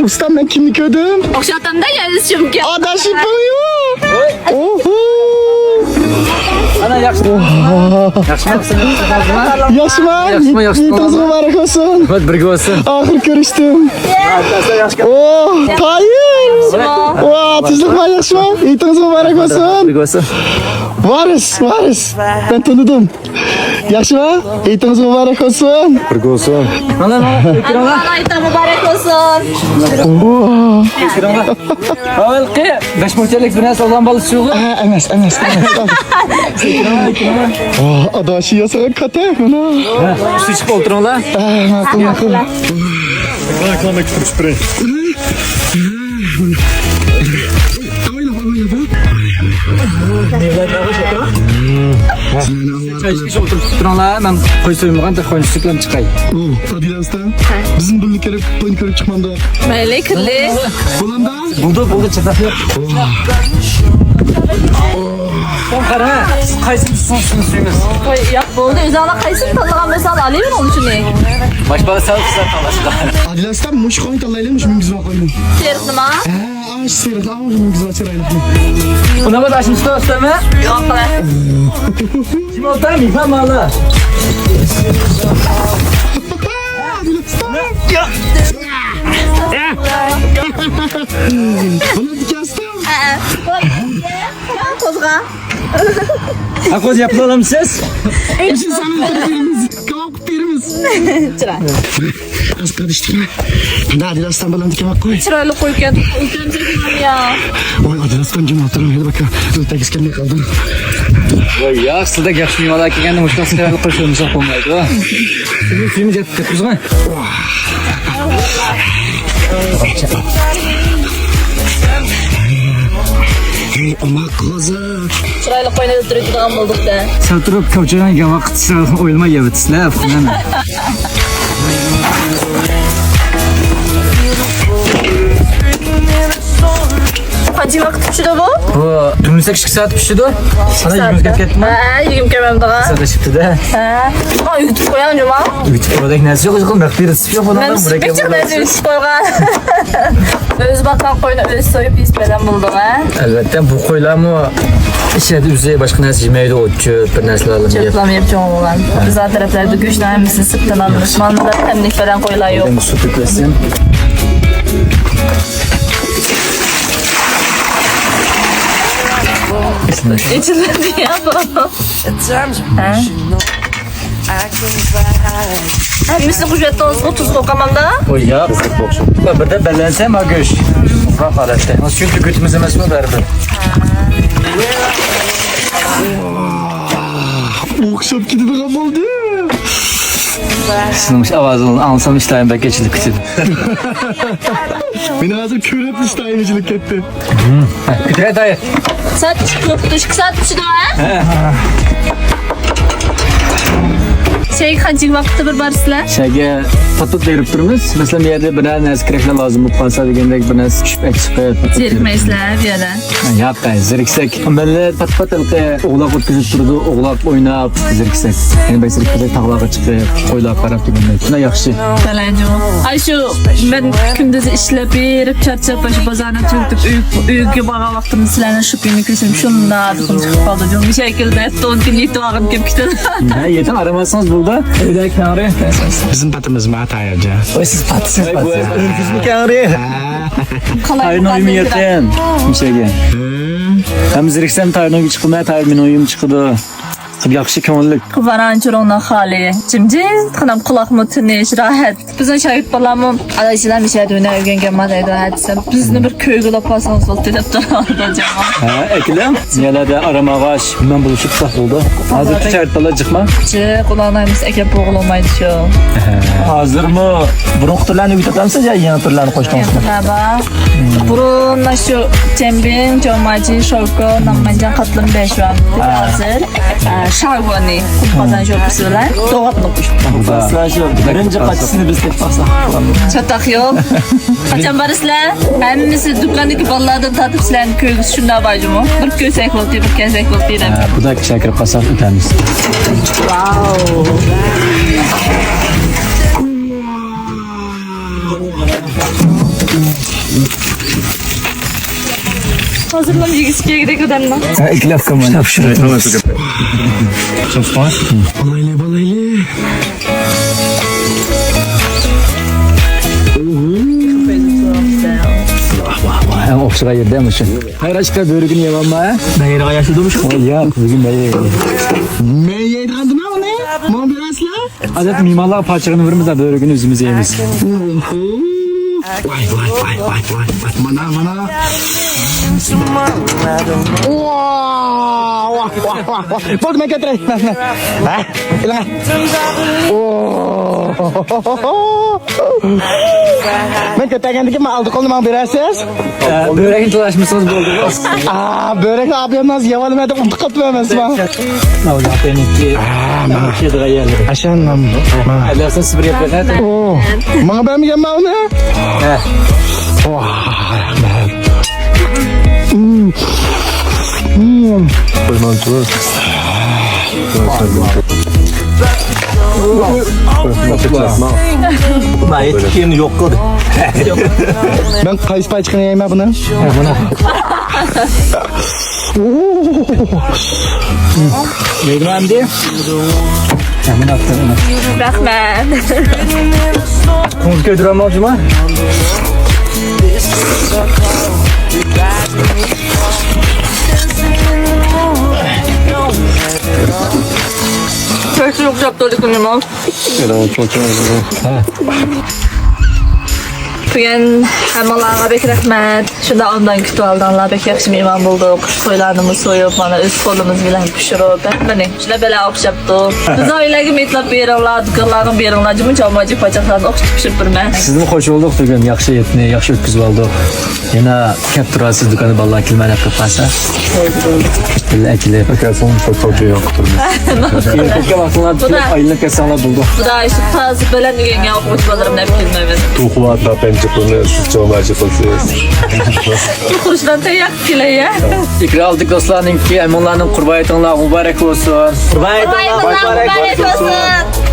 Ustam ben kimni ko'rdim? O'xshatdim-da, yazishimga. Adashib qo'ydim. Oho. Ana yaxshi. Yaxshiman. Yetimiz muborak bo'lsin. Hadi birga bo'lsin. Oxir ko'rishdim. Oh, Tayyib. Vay, tuzluqman yaxshiman. Yetimiz muborak bo'lsin. Birga bo'lsin. Varis. Ben tanıdım. Yaxshiman. Yetimiz muborak bo'lsin. Birga bo'lsin. Mana Ayta muborak bo'lsin. Avvalgi 5 mo'ljallik bir narsa olgan bo'lsa yo'q. Emas. Oh, adaşı yasağı kate. Mana. Su ichib o'tiringlar. Ma'qul. Reklama tutmuş bre. Çay ichib o'tirib turinglar. Men qo'y so'ymagan qo'yishni bilan chiqay. Adilasta. Bizim birlik kerip to'yin ko'rib chiqmanda. Mayli, kirli. Bo'landa? Bo'ldi, chatoq yo'q. Sen qara, qaysi so'sini suymiz? Qo'y, yo'q bo'ldi. O'zinglar qaysini tanlagan bo'lsan, olayver uni shuni. Boshbala salsa tanlashqa. Adilasta mush qo'yin tanlaylarmish mingiz va qo'ydim. Serif nima? Aş seyret ama mingiz va çiraylik. Buna bak aşım ustama. Yo'q. Kim oldu? Mihman malı. Bunu dikastam. Qo'zg'a. Akoz yapılalım siz. Bizim sana verimiz. Kavuk verimiz. Chiroy. Az karıştık mı? Ben de Adilas'tan balan dikemek koy. Chiroyli qo'ygan. Ulkan chekman ya. Oy Adilas'tan cim oturum. Hadi bakalım. Tekis kendine kaldım. Voy ya, sizda gap shunyolar kelganda mushtaslarni qo'shilmasa bo'lmaydi. Sizni suyimiz yetib ketibsiz ha? Hey ama kozak. Chiroyli qo'yni o'tiradigan bo'ldik-da. Sal turib ko'chaga vaqt sal o'ylama yebitsizlar. Qancha vaqt pishdi bu? Bu dumsak 2 soat pishdi. Sana 20 ga ketdimi? Ha, 20 kelmamdi-da. Sadashibdi-da. Ha. Ha, yutib qo'yam nima? Yutib qo'ydik narsa yo'q, maqbir isib yo'q Men bichaqda yutib qo'ygan. O'z bakkan qo'yni o'z so'yib ismadan bo'ldi, ha? Albatta bu qo'ylarmi ishadi o'zi boshqa narsa yemaydi, o'tib bir narsalarni yeb. Çöplamayıp çoğulan. Güzel taraflarda göçler misin sıktan almış. Manlılar temlik veren koyular yok. Ben su tüklesin. İçildi ya bu. Hemisi kuşette olsun 30 kokamam da. Oy ya. Bir de bellensem ha göç. Bırak halette. Nasıl çünkü götümüz emez mi verdi? Okşap gidip bakalım oldu. Sınırmış avazını alsam işlerim belki geçildik küçüldü. Beni hazır kör etmiş daimicilik etti. Kütüre dayı. Saat yok düşük saat pişti ha? Şey kancık vakti bir barsılar. Şeyge patat verip durumuz. Mesela bir yerde bir neresi kerekli lazım bu pansa degende bir neresi çıkıyor. Zirikmeyizler bir yere. Yap gayet ziriksek. Benle pat ılke oğlak ötküzüp durdu. Oğlak oynap ziriksek. Yani ben zirikte tağlağa çıkıp oğlak karab degende. Şuna yakşı. Kalaycı. Ay şu ben gündüz işlep verip çarçap başı bazarına tüktüp üyükü bana vaktimi silahına şu günlük küsüm şunlar. Çıkıp kaldı. Bir şekilde don dinleyip doğarım gibi kitap. Yeter aramazsanız burada. Evde kenarı. Bizim patımız mı hatayacı? Oy siz patısınız patı. Önünüz mü kenarı? Tayın oyumu yetem. Bir şey gel. Hem ziriksem tayın oyumu çıkılmaya tayın min oyum çıkıdı. Yakışı kömürlük. Kuvaran çorona hali. Cimcim, kanam kulakımı tüneş, rahat. Bizden şahit balamım. Adayçıdan bir şey döne ögen gelmedeydi rahatsam. Bizni bir köygü lapasanız ol dedip durardı cama. Eklem. Yerlerde arama ağaç. Bilmem buluşup saf oldu. Hazır şahit bala çıkma. Çık, kulağınayımız ekip boğul olmaydı şu. Hazır mı? Burun türlerini büyütetemsiz ya yeni türlerini koştunuz mu? Merhaba. Burun şu cembin, çomacı, şorko, nammancan katlım 5 var. Hazır. Şargoni, kumpazan şorkusu olan doğatını kuştum. Birinci kaçısını biz tek baksak. Çatak yok. Kaçan barıslar? Hemimizi dükkandaki ballardan tatıp silen köylüsü şunlar bacı mı? Bir köysek oldu, bir kensek oldu diyelim. Bu da şeker pasak ötemiz. Wow. Hazırlam yigisiga gerek odamlar. Ha, ikilab qilman. Topshirib. Balaylı balaylı. Hem okşağa yerden için. Hayır aşkına börgünü yemem mi? Neyre yaşadığım şu. Ya bugün ben Ben yedirdim ama ne? Mama birazla. adet mimarlar parçalarını vurmuşlar börgünü üzümüze yemiz. Vay vay vay vay vay. Mana. Wah. Bak ne getir. Ha? İlan. Ben kötüken ki aldık onu mama birazsız. Böreğin dolaşmışsınız oldu. Börek abi nasıl yavalım edip unut katmamız mı? Ne oldu benimki? Şey de yerleri. Aşan lan. Alersen sıfır yapıyorlar. Mana ben mi yemem onu? He. Bayet kim yok kıldı. Ben kayıs pay çıkını yemem bunu. Neydi ben diye? Hemen attım. Rahmet. Kuz götürem olcuma. Köşkü yok yaptırdık onu. Bugün hemalarga bek rahmet. Şunda ondan kütüp aldanlar bek yaxşı mehman bulduk. Toylarını soyup mana öz kolumuz bilen pişirip. Mene şuna bela okşaptık. Biz oylagi metlap beringlar, dukanlarga beringlar. Jimin çalmacık paçaklarını okşap pişirip birme. Sizni hoş olduk bugün. Yaxshi yetni, yaxshi o'tkazib oldik. Yana kelib turasiz do'konni bolalar kelmay qilsa. Billa akilib. Akasın çok yoktur. Ko'pga vaqtlar aylanib ketsanlar bo'ldi. Xudoy shu toz bilan deganga o'quvchi bolarim deb kelmaymiz. Tuhuvata pençikini sütçamacı kılsız. Qurishdan tayoq kelaya. Ikra oldik do'stlarningki, aymonlarning qurbon hayitlar muborak bo'lsin. Muborak bo'lsin.